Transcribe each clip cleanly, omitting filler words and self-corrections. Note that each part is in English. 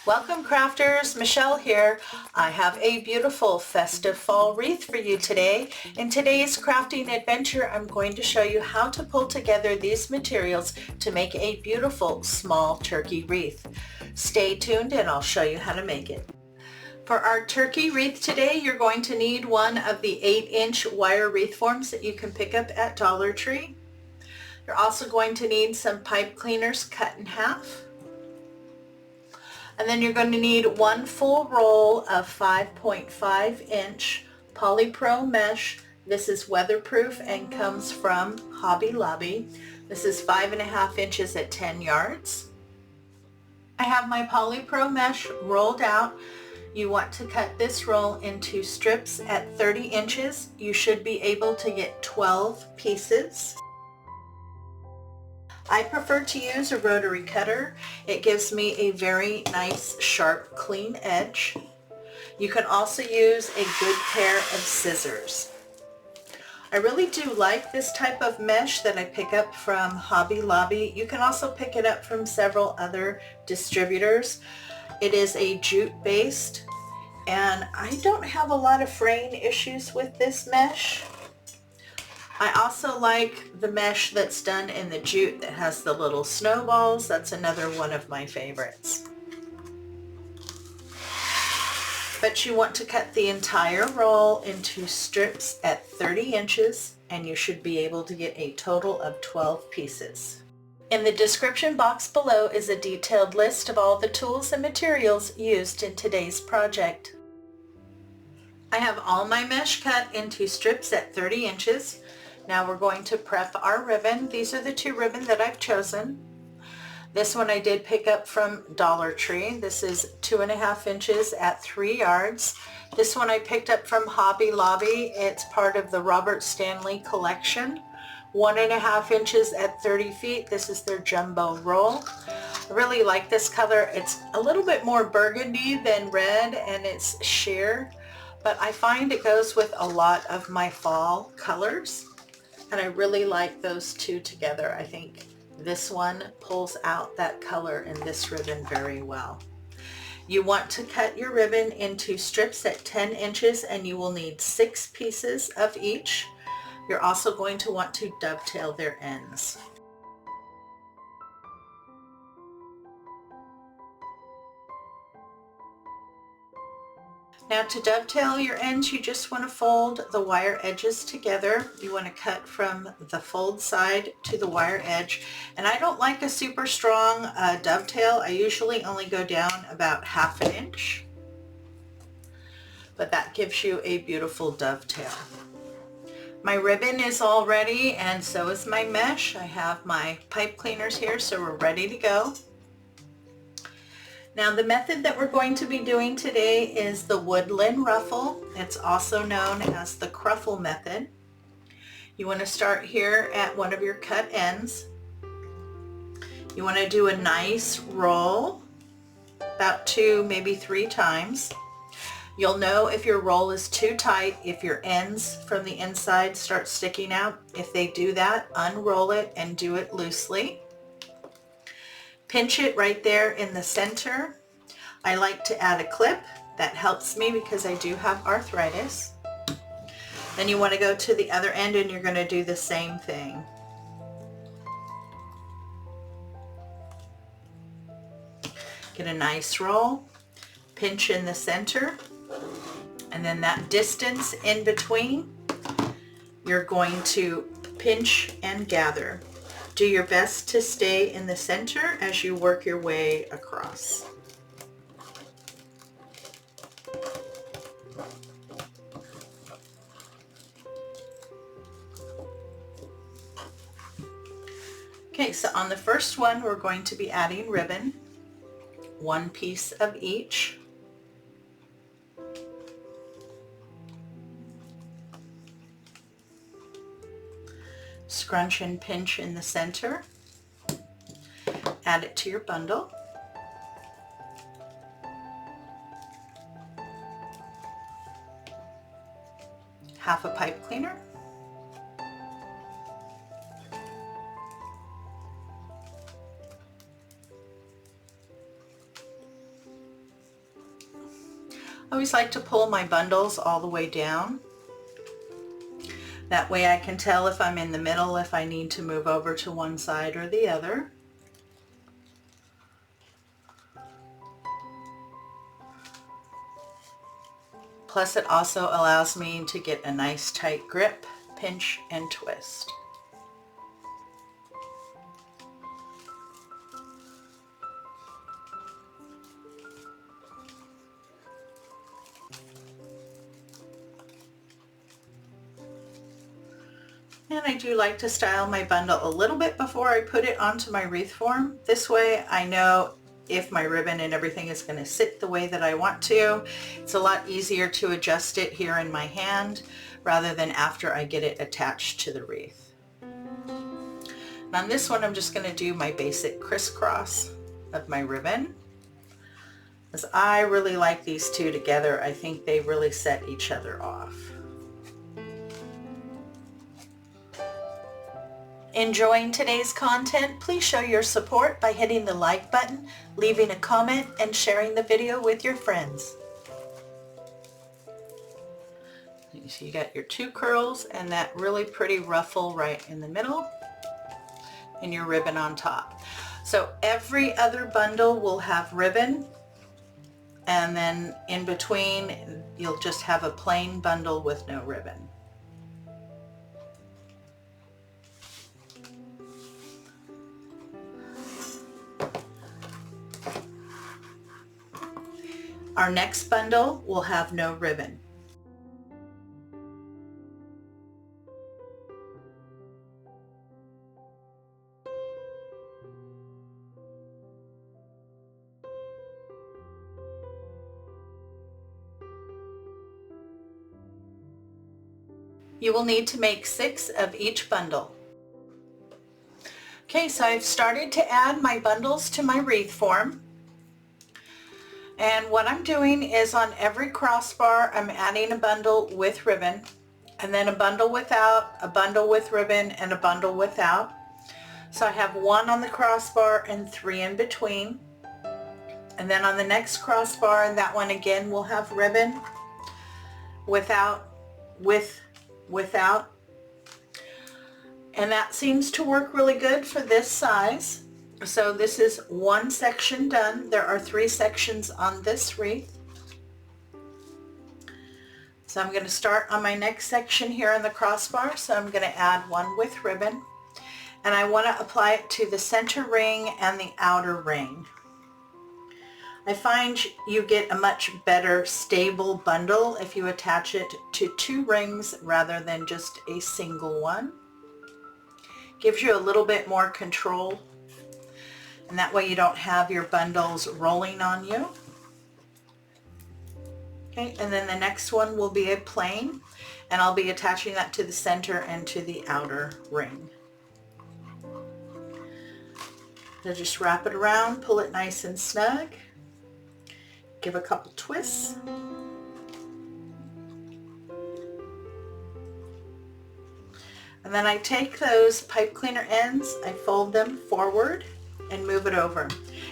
Welcome crafters, Michelle here. I have a beautiful festive fall wreath for you today. In today's crafting adventure, I'm going to show you how to pull together these materials to make a beautiful small turkey wreath. Stay tuned and I'll show you how to make it. For our turkey wreath today, you're going to need one of the 8-inch wire wreath forms that you can pick up at Dollar Tree. You're also going to need some pipe cleaners cut in half. And then you're going to need one full roll of 5.5-inch Poly Pro Mesh. This is weatherproof and comes from Hobby Lobby. This is 5.5 inches at 10 yards. I have my Poly Pro Mesh rolled out. You want to cut this roll into strips at 30 inches. You should be able to get 12 pieces. I prefer to use a rotary cutter. It gives me a very nice, sharp, clean edge. You can also use a good pair of scissors. I really do like this type of mesh that I pick up from Hobby Lobby. You can also pick it up from several other distributors. It is a jute based, and I don't have a lot of fraying issues with this mesh. I also like the mesh that's done in the jute that has the little snowballs. That's another one of my favorites. But you want to cut the entire roll into strips at 30 inches and you should be able to get a total of 12 pieces. In the description box below is a detailed list of all the tools and materials used in today's project. I have all my mesh cut into strips at 30 inches. Now we're going to prep our ribbon. These are the two ribbon that I've chosen. This one I did pick up from Dollar Tree. This is 2.5 inches at 3 yards. This one I picked up from Hobby Lobby. It's part of the Robert Stanley collection. 1.5 inches at 30 feet. This is their jumbo roll. I really like this color. It's a little bit more burgundy than red and it's sheer, but I find it goes with a lot of my fall colors. And I really like those two together. I think this one pulls out that color in this ribbon very well. You want to cut your ribbon into strips at 10 inches and you will need 6 pieces of each. You're also going to want to dovetail their ends. Now to dovetail your ends, you just want to fold the wire edges together. You want to cut from the fold side to the wire edge. And I don't like a super strong dovetail. I usually only go down about 1/2 inch. But that gives you a beautiful dovetail. My ribbon is all ready and so is my mesh. I have my pipe cleaners here, so we're ready to go. Now the method that we're going to be doing today is the woodland ruffle. It's also known as the cruffle method. You want to start here at one of your cut ends. You want to do a nice roll, about 2, maybe 3 times. You'll know if your roll is too tight, if your ends from the inside start sticking out. If they do that, unroll it and do it loosely. Pinch it right there in the center. I like to add a clip. That helps me because I do have arthritis. Then you want to go to the other end and you're going to do the same thing. Get a nice roll, pinch in the center, and then that distance in between, you're going to pinch and gather. Do your best to stay in the center as you work your way across. Okay, so on the first one, we're going to be adding ribbon, 1 piece of each. Scrunch and pinch in the center. Add it to your bundle. Half a pipe cleaner. I always like to pull my bundles all the way down. That way I can tell if I'm in the middle, if I need to move over to one side or the other. Plus it also allows me to get a nice tight grip, pinch and twist. And I do like to style my bundle a little bit before I put it onto my wreath form. This way I know if my ribbon and everything is going to sit the way that I want to. It's a lot easier to adjust it here in my hand rather than after I get it attached to the wreath. And on this one I'm just going to do my basic crisscross of my ribbon, as I really like these two together. I think they really set each other off. Enjoying today's content? Please show your support by hitting the like button, leaving a comment, and sharing the video with your friends. So you got your two curls and that really pretty ruffle right in the middle and your ribbon on top. So every other bundle will have ribbon, and then in between you'll just have a plain bundle with no ribbon. Our next bundle will have no ribbon. You will need to make 6 of each bundle. Okay, so I've started to add my bundles to my wreath form. And what I'm doing is on every crossbar I'm adding a bundle with ribbon, and then a bundle without, a bundle with ribbon, and a bundle without. So I have 1 on the crossbar and 3 in between. And then on the next crossbar, and that one again will have ribbon, without, without. And that seems to work really good for this size. So this is 1 section done. There are 3 sections on this wreath. So I'm going to start on my next section here on the crossbar. So I'm going to add 1 with ribbon. And I want to apply it to the center ring and the outer ring. I find you get a much better stable bundle if you attach it to 2 rings rather than just a single one. Gives you a little bit more control. And that way you don't have your bundles rolling on you. Okay, and then the next one will be a plain, and I'll be attaching that to the center and to the outer ring. So just wrap it around, pull it nice and snug, give a couple twists. And then I take those pipe cleaner ends, I fold them forward and move it over.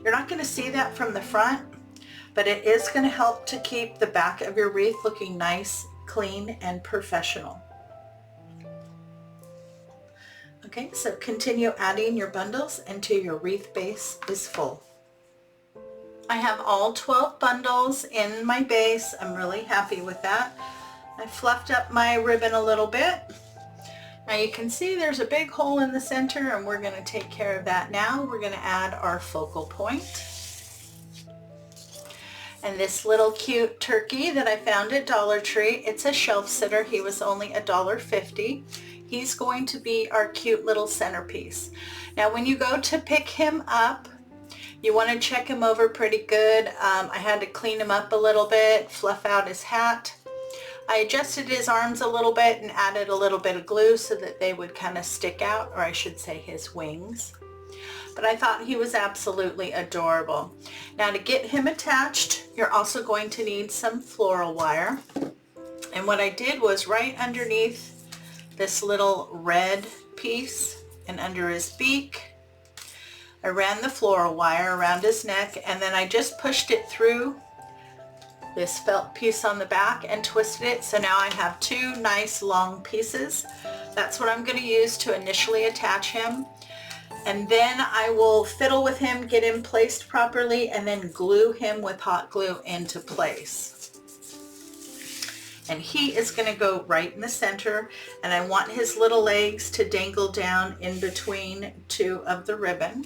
You're not going to see that from the front, but it is going to help to keep the back of your wreath looking nice, clean, and professional. Okay, so continue adding your bundles until your wreath base is full. I have all 12 bundles in my base. I'm really happy with that. I fluffed up my ribbon a little bit. Now you can see there's a big hole in the center, and we're going to take care of that now. We're going to add our focal point. And this little cute turkey that I found at Dollar Tree, it's a shelf sitter. He was only $1.50. He's going to be our cute little centerpiece. Now when you go to pick him up, you want to check him over pretty good. I had to clean him up a little bit, fluff out his hat. I adjusted his arms a little bit and added a little bit of glue so that they would kind of stick out, or I should say his wings. But I thought he was absolutely adorable. Now to get him attached, you're also going to need some floral wire. And what I did was right underneath this little red piece and under his beak, I ran the floral wire around his neck, and then I just pushed it through this felt piece on the back and twisted it. So now I have two nice long pieces. That's what I'm going to use to initially attach him. And then I will fiddle with him, get him placed properly, and then glue him with hot glue into place. And he is going to go right in the center, and I want his little legs to dangle down in between two of the ribbon.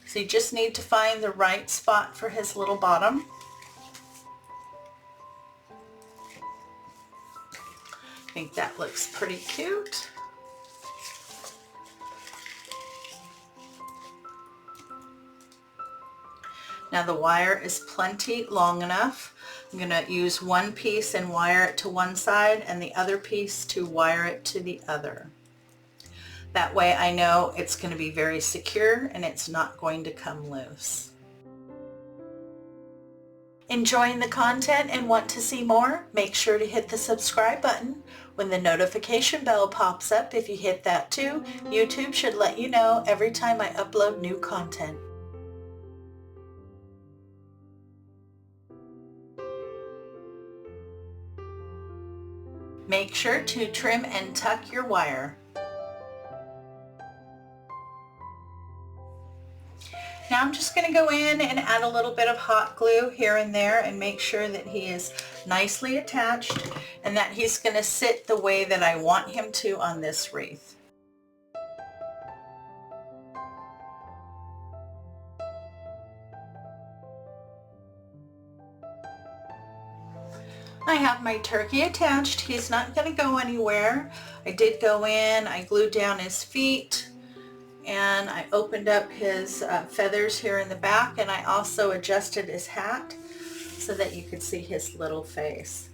So you just need to find the right spot for his little bottom. I think that looks pretty cute. Now the wire is plenty long enough. I'm going to use one piece and wire it to one side and the other piece to wire it to the other. That way I know it's going to be very secure and it's not going to come loose. Enjoying the content and want to see more? Make sure to hit the subscribe button. When the notification bell pops up, if you hit that too, YouTube should let you know every time I upload new content. Make sure to trim and tuck your wire. Now I'm just going to go in and add a little bit of hot glue here and there and make sure that he is nicely attached and that he's going to sit the way that I want him to on this wreath. I have my turkey attached. He's not going to go anywhere. I did go in, I glued down his feet, and I opened up his feathers here in the back, and I also adjusted his hat so that you could see his little face.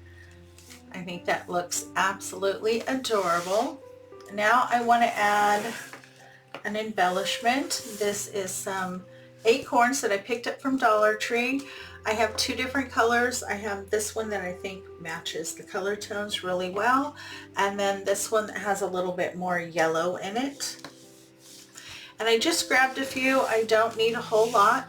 I think that looks absolutely adorable. Now I want to add an embellishment. This is some acorns that I picked up from Dollar Tree. I have two different colors. I have this one that I think matches the color tones really well, and then this one that has a little bit more yellow in it. And I just grabbed a few. I don't need a whole lot.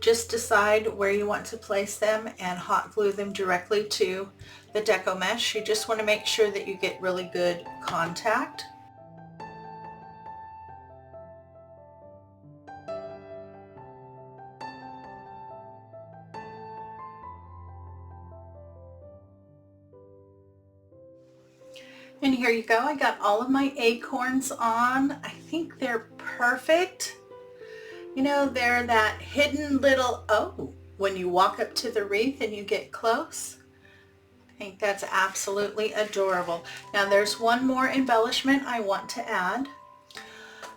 Just decide where you want to place them and hot glue them directly to the deco mesh. You just want to make sure that you get really good contact. And here you go. I got all of my acorns on. I think they're perfect. You know, they're that hidden little, oh, when you walk up to the wreath and you get close. I think that's absolutely adorable. Now there's one more embellishment I want to add.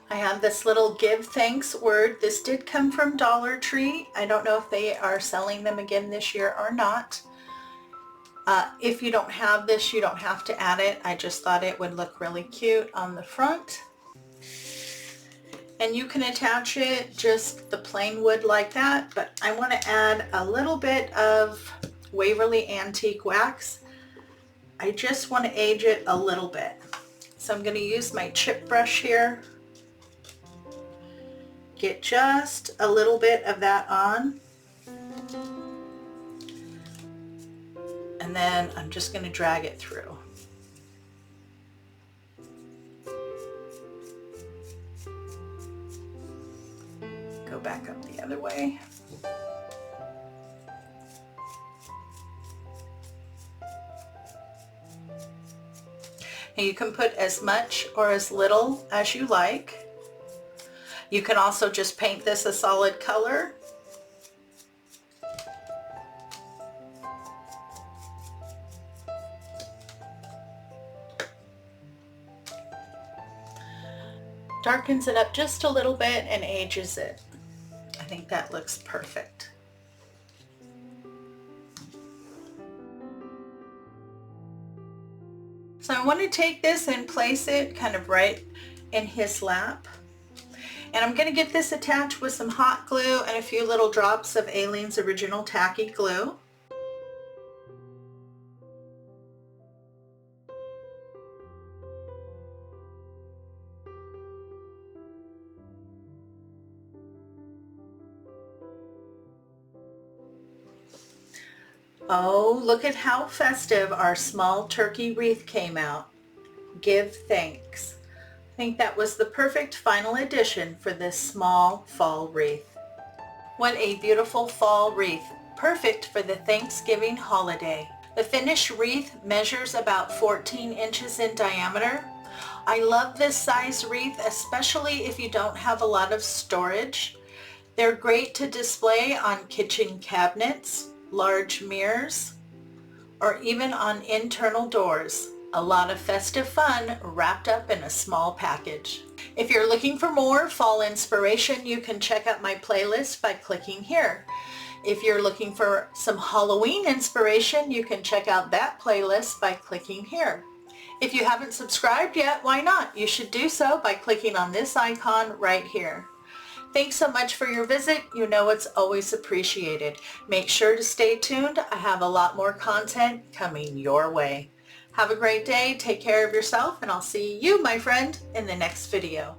I have this little give thanks word. This did come from Dollar Tree. I don't know if they are selling them again this year or not. If you don't have this, you don't have to add it. I just thought it would look really cute on the front. And you can attach it just the plain wood like that, but I want to add a little bit of Waverly Antique Wax. I just want to age it a little bit. So I'm going to use my chip brush here. Get just a little bit of that on. And then I'm just going to drag it through. Go back up the other way. Now you can put as much or as little as you like. You can also just paint this a solid color. Darkens it up just a little bit and ages it. I think that looks perfect. So I want to take this and place it kind of right in his lap. And I'm going to get this attached with some hot glue and a few little drops of Aleene's Original Tacky Glue. Oh, look at how festive our small turkey wreath came out. Give thanks. I think that was the perfect final addition for this small fall wreath. What a beautiful fall wreath, perfect for the Thanksgiving holiday. The finished wreath measures about 14 inches in diameter. I love this size wreath, especially if you don't have a lot of storage. They're great to display on kitchen cabinets, large mirrors, or even on internal doors. A lot of festive fun wrapped up in a small package. If you're looking for more fall inspiration, you can check out my playlist by clicking here. If you're looking for some Halloween inspiration, you can check out that playlist by clicking here. If you haven't subscribed yet, why not? You should do so by clicking on this icon right here. Thanks so much for your visit. You know it's always appreciated. Make sure to stay tuned. I have a lot more content coming your way. Have a great day. Take care of yourself, and I'll see you, my friend, in the next video.